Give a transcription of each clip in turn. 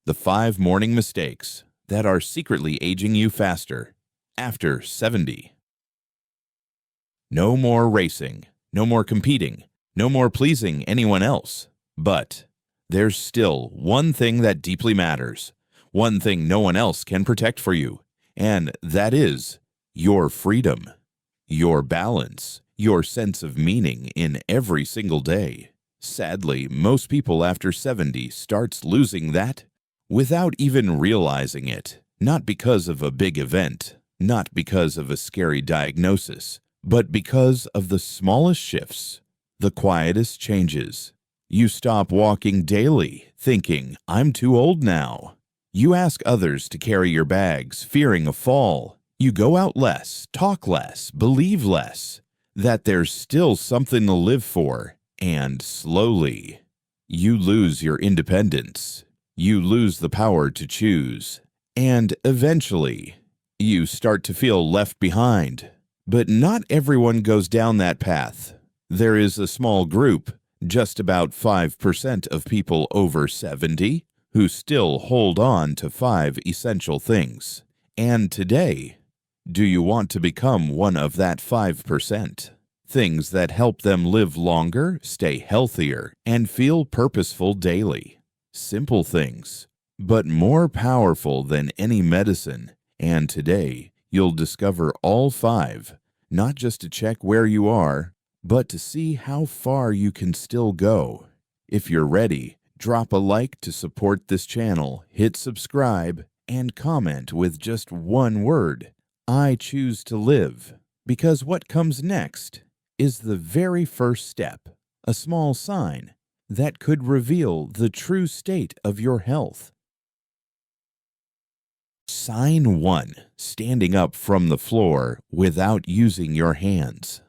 The 5 morning mistakes that are secretly aging you faster after 70. No more racing, no more competing, no more pleasing anyone else. But there's still one thing that deeply matters, one thing no one else can protect for you, and that is your freedom, your balance, your sense of meaning in every single day. Sadly, most people after 70 starts losing that without even realizing it, not because of a big event, not because of a scary diagnosis, but because of the smallest shifts, the quietest changes. You stop walking daily, thinking, "I'm too old now." You ask others to carry your bags, fearing a fall. You go out less, talk less, believe less, that there's still something to live for, and slowly, you lose your independence. You lose the power to choose, and eventually, you start to feel left behind. But not everyone goes down that path. There is a small group, just about 5% of people over 70, who still hold on to 5 essential things. And today, do you want to become one of that 5%? Things that help them live longer, stay healthier, and feel purposeful daily. Simple things, but more powerful than any medicine. And today, you'll discover all 5, not just to check where you are, but to see how far you can still go. If you're ready, drop a like to support this channel, hit subscribe, and comment with just one word, "I choose to live," because what comes next is the very first step, a small sign that could reveal the true state of your health. Sign 1. Standing up from the floor without using your hands.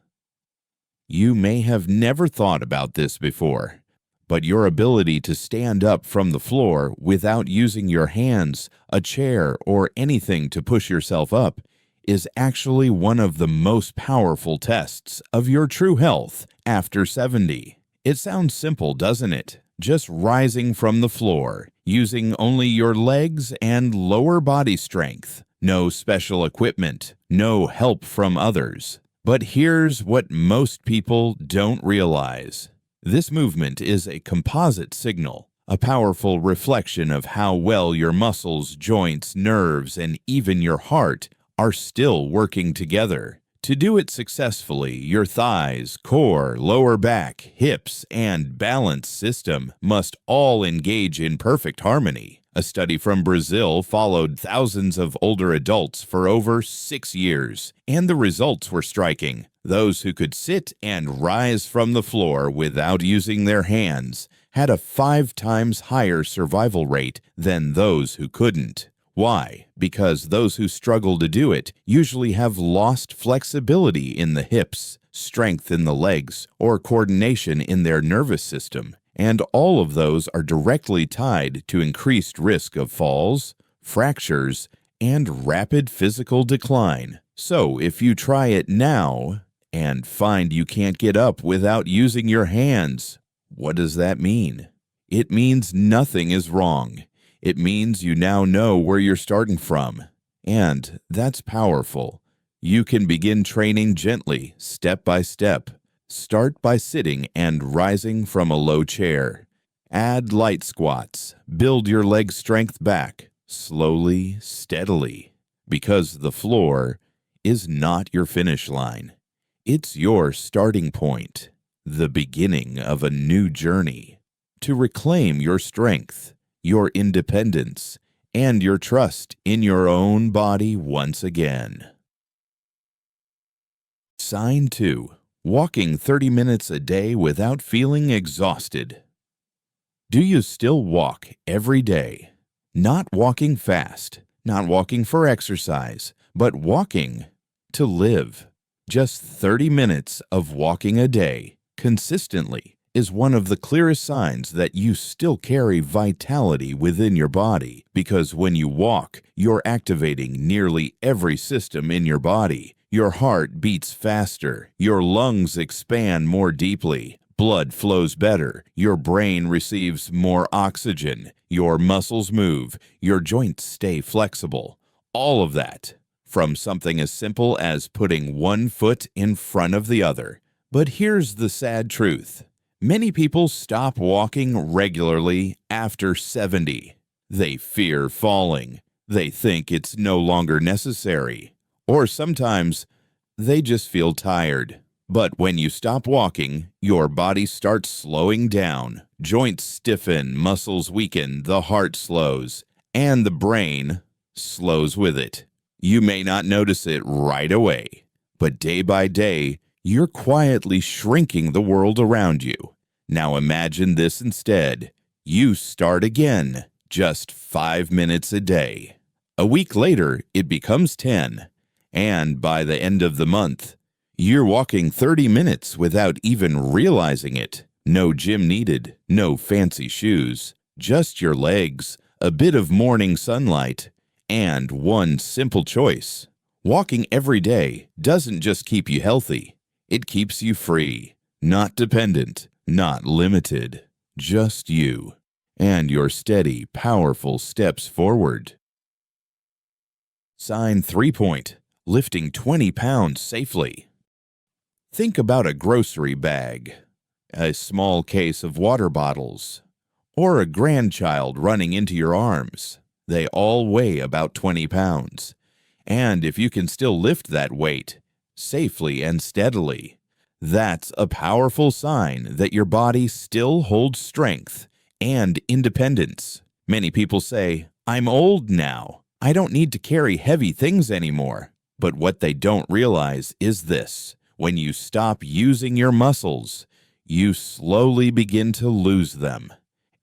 You may have never thought about this before, but your ability to stand up from the floor without using your hands, a chair, or anything to push yourself up is actually one of the most powerful tests of your true health after 70. It sounds simple, doesn't it? Just rising from the floor, using only your legs and lower body strength. No special equipment, no help from others. But here's what most people don't realize. This movement is a composite signal, a powerful reflection of how well your muscles, joints, nerves, and even your heart are still working together. To do it successfully, your thighs, core, lower back, hips, and balance system must all engage in perfect harmony. A study from Brazil followed thousands of older adults for over 6 years, and the results were striking. Those who could sit and rise from the floor without using their hands had a 5 times higher survival rate than those who couldn't. Why? Because those who struggle to do it usually have lost flexibility in the hips, strength in the legs, or coordination in their nervous system. And all of those are directly tied to increased risk of falls, fractures, and rapid physical decline. So if you try it now and find you can't get up without using your hands, what does that mean? It means nothing is wrong. It means you now know where you're starting from. And that's powerful. You can begin training gently, step by step. Start by sitting and rising from a low chair. Add light squats. Build your leg strength back, slowly, steadily. Because the floor is not your finish line. It's your starting point, the beginning of a new journey. To reclaim your strength, your independence, and your trust in your own body once again. Sign 2. Walking 30 minutes a day without feeling exhausted. Do you still walk every day? Not walking fast, not walking for exercise, but walking to live. Just 30 minutes of walking a day consistently is one of the clearest signs that you still carry vitality within your body, because when you walk, you're activating nearly every system in your body. Your heart beats faster, your lungs expand more deeply, Blood flows better, your brain receives more oxygen, your muscles move, your joints stay flexible. All of that from something as simple as putting one foot in front of the other. But here's the sad truth. Many people stop walking regularly after 70. They fear falling. They think it's no longer necessary. Or sometimes they just feel tired. But when you stop walking, your body starts slowing down. Joints stiffen, muscles weaken, the heart slows, and the brain slows with it. You may not notice it right away, but day by day, you're quietly shrinking the world around you. Now imagine this instead. You start again, just 5 minutes a day. A week later, it becomes 10. And by the end of the month, you're walking 30 minutes without even realizing it. No gym needed, no fancy shoes, just your legs, a bit of morning sunlight, and one simple choice. Walking every day doesn't just keep you healthy, it keeps you free, not dependent, not limited, just you and your steady, powerful steps forward. Sign 3. Lifting 20 pounds safely. Think about a grocery bag, a small case of water bottles, or a grandchild running into your arms. They all weigh about 20 pounds. And if you can still lift that weight safely and steadily, that's a powerful sign that your body still holds strength and independence. Many people say, "I'm old now. I don't need to carry heavy things anymore." But what they don't realize is this. When you stop using your muscles, you slowly begin to lose them.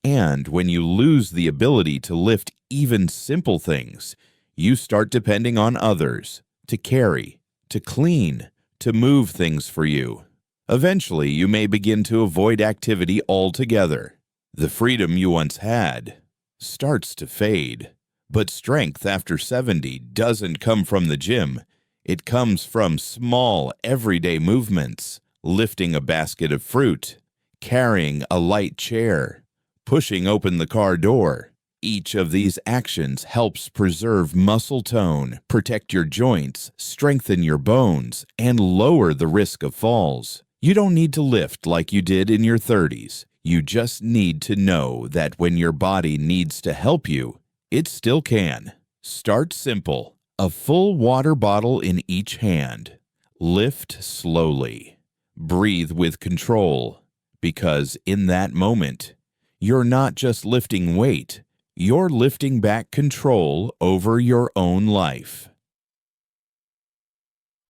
And when you lose the ability to lift even simple things, you start depending on others to carry, to clean, to move things for you. Eventually, you may begin to avoid activity altogether. The freedom you once had starts to fade. But strength after 70 doesn't come from the gym. It comes from small, everyday movements, lifting a basket of fruit, carrying a light chair, pushing open the car door. Each of these actions helps preserve muscle tone, protect your joints, strengthen your bones, and lower the risk of falls. You don't need to lift like you did in your 30s. You just need to know that when your body needs to help you, it still can. Start simple. A full water bottle in each hand. Lift slowly. Breathe with control, because in that moment, you're not just lifting weight, you're lifting back control over your own life.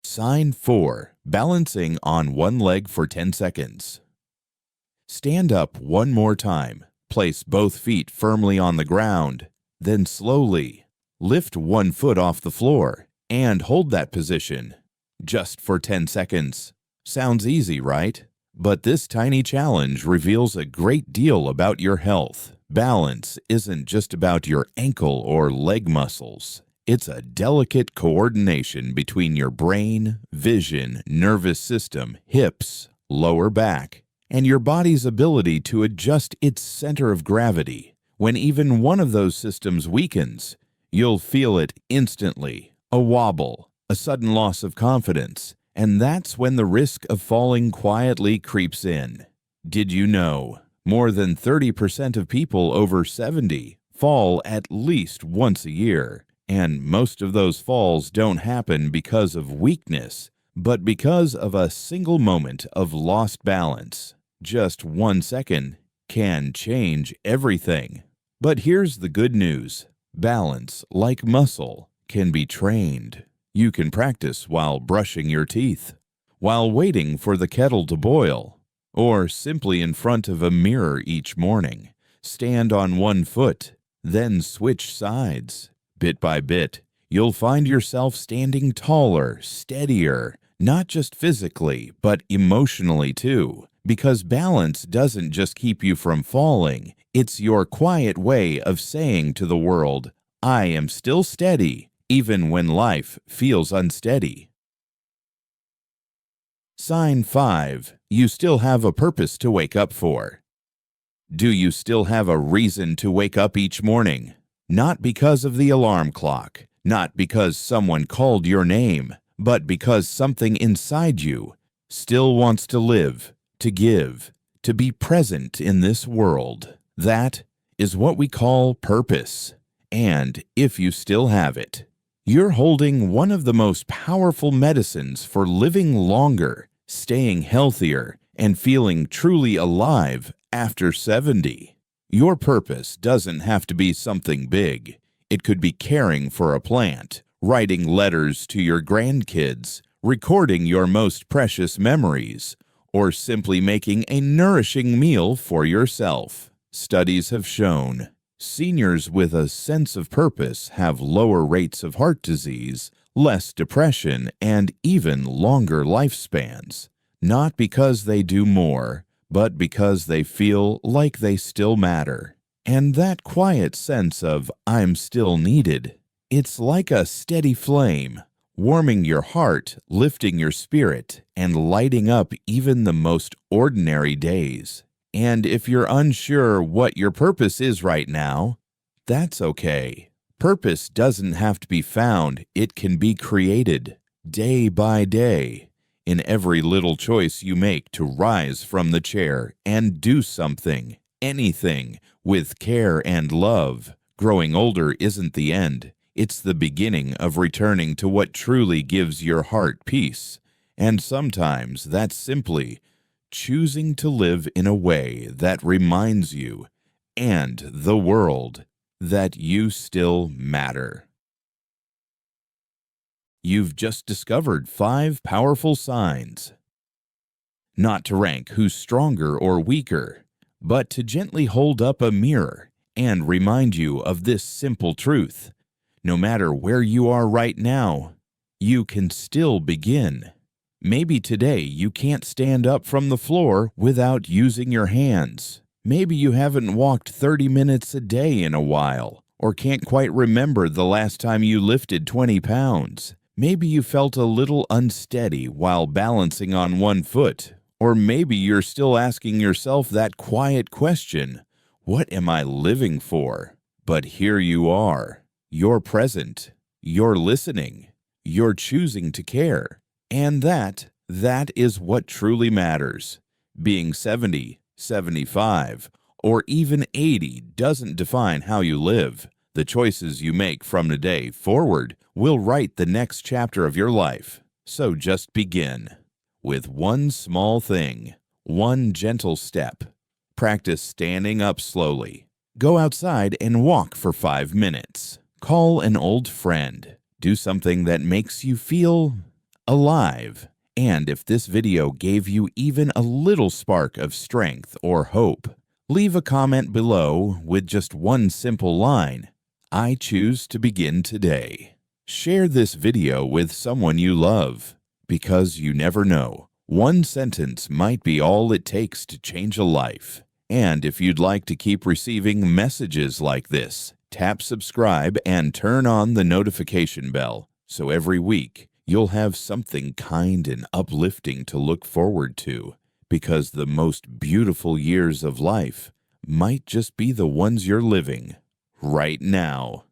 Sign 4. Balancing on one leg for 10 seconds. Stand up one more time. Place both feet firmly on the ground. Then slowly lift one foot off the floor and hold that position just for 10 seconds. Sounds easy, right? But this tiny challenge reveals a great deal about your health. Balance isn't just about your ankle or leg muscles. It's a delicate coordination between your brain, vision, nervous system, hips, lower back, and your body's ability to adjust its center of gravity. When even one of those systems weakens, you'll feel it instantly, a wobble, a sudden loss of confidence, and that's when the risk of falling quietly creeps in. Did you know more than 30% of people over 70 fall at least once a year? And most of those falls don't happen because of weakness, but because of a single moment of lost balance. Just 1 second can change everything. But here's the good news. Balance, like muscle, can be trained. You can practice while brushing your teeth, while waiting for the kettle to boil, or simply in front of a mirror each morning. Stand on one foot, then switch sides. Bit by bit, you'll find yourself standing taller, steadier, not just physically, but emotionally too. Because balance doesn't just keep you from falling, it's your quiet way of saying to the world, I am still steady, even when life feels unsteady. Sign 5. You still have a purpose to wake up for. Do you still have a reason to wake up each morning? Not because of the alarm clock, not because someone called your name, but because something inside you still wants to live, to give, to be present in this world. That is what we call purpose. And if you still have it, you're holding one of the most powerful medicines for living longer, staying healthier, and feeling truly alive after 70. Your purpose doesn't have to be something big. It could be caring for a plant, writing letters to your grandkids, recording your most precious memories, or simply making a nourishing meal for yourself. Studies have shown seniors with a sense of purpose have lower rates of heart disease, less depression, and even longer lifespans. Not because they do more, but because they feel like they still matter. And that quiet sense of I'm still needed, it's like a steady flame, warming your heart, lifting your spirit, and lighting up even the most ordinary days. And if you're unsure what your purpose is right now, that's okay. Purpose doesn't have to be found, it can be created, day by day, in every little choice you make to rise from the chair and do something, anything, with care and love. Growing older isn't the end, it's the beginning of returning to what truly gives your heart peace. And sometimes that's simply choosing to live in a way that reminds you and the world that you still matter. You've just discovered 5 powerful signs. Not to rank who's stronger or weaker, but to gently hold up a mirror and remind you of this simple truth. No matter where you are right now, you can still begin. Maybe today you can't stand up from the floor without using your hands. Maybe you haven't walked 30 minutes a day in a while, or can't quite remember the last time you lifted 20 pounds. Maybe you felt a little unsteady while balancing on one foot, or maybe you're still asking yourself that quiet question, what am I living for? But here you are. You're present. You're listening. You're choosing to care. And that is what truly matters. Being 70, 75, or even 80 doesn't define how you live. The choices you make from today forward will write the next chapter of your life. So just begin with one small thing, one gentle step. Practice standing up slowly. Go outside and walk for 5 minutes. Call an old friend. Do something that makes you feel alive. And if this video gave you even a little spark of strength or hope, leave a comment below with just one simple line. I choose to begin today. Share this video with someone you love, because you never know. One sentence might be all it takes to change a life. And if you'd like to keep receiving messages like this, tap subscribe and turn on the notification bell, so every week you'll have something kind and uplifting to look forward to, because the most beautiful years of life might just be the ones you're living right now.